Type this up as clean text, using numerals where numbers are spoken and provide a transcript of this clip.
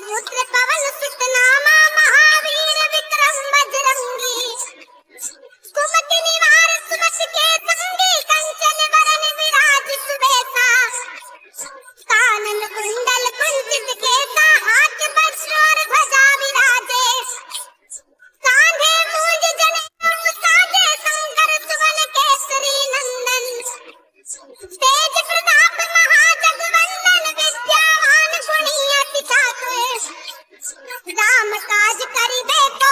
पुत्र पवन सुत नामा महावीर विक्रम बजरंगी कुमति निवार सुमति के संगी कंचन वरन विराज सुबेसा कानन कुंडल कुंचित केसा हाथ वज्र और ध्वजा विराजे कांधे मूंज जनेऊ साजे शंकर सुवन केसरी नंदन तेज प्रताप महाजगवंदन विद्यावान गुणी अति चातुर राम काज करिबे तो